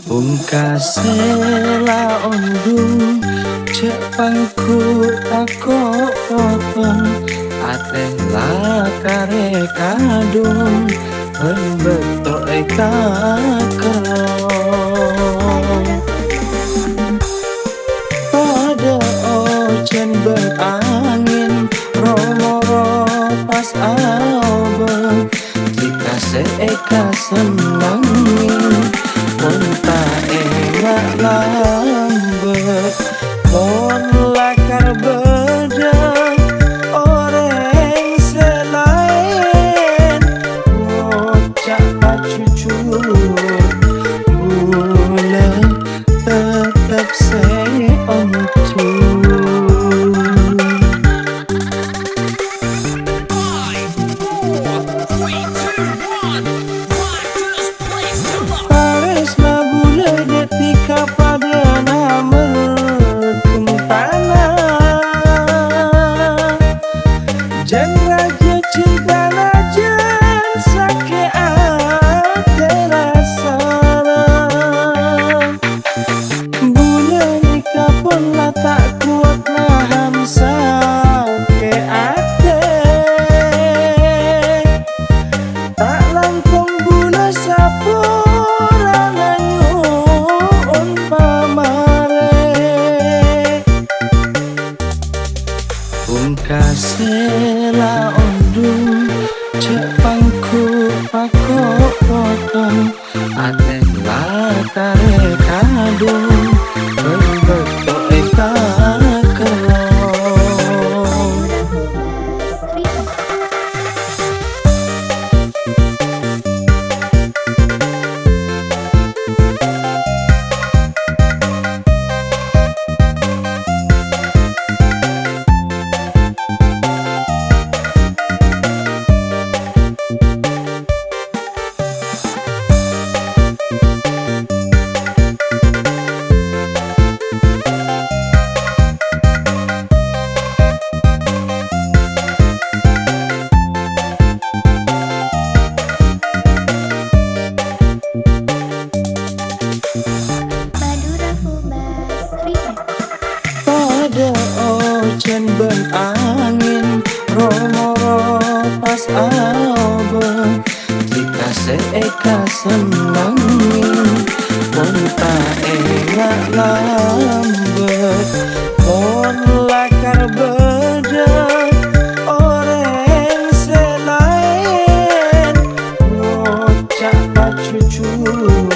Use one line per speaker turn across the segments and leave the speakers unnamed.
Pungkasela ondung cek pangku tako potong atela kare kadung berbetok eka kerong pada ojen berangin romoro pas album jika seeka senangin Unta enak lambat Mon lakar bedang Orang selain Ngocak pacucur Mula tetap seontur Jan raja cinta najan sakit terasa bulan nikah pun lah tak kuat nahan sakit ate tak langkung bulan sapura nanyun pamare Pungkasela ondung cek pangku pako potong atela kare kadung berbetok eka kerong pada ojen berangin romoro pas album jika seeka senangin Unta enak lambat Mon lakar bedang Orang selain Ngocak pacucur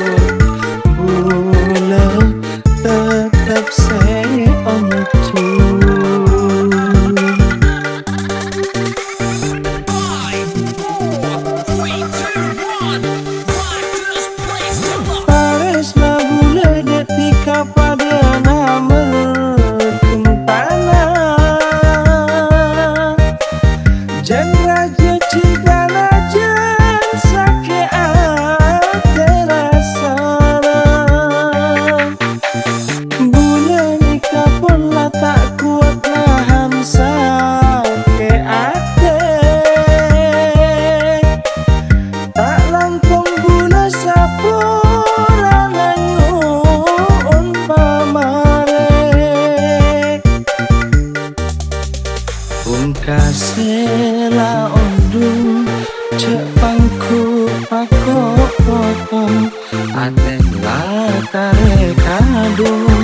Mula tetap seontur pada nama kempana Jan raja cinta najan sakit terasa bulan nikah pun lah tak kuat nahan sakit ate tak langkung bulan sapura nanyun Pungkasela ondung cek pangku pako potong atela kare kadung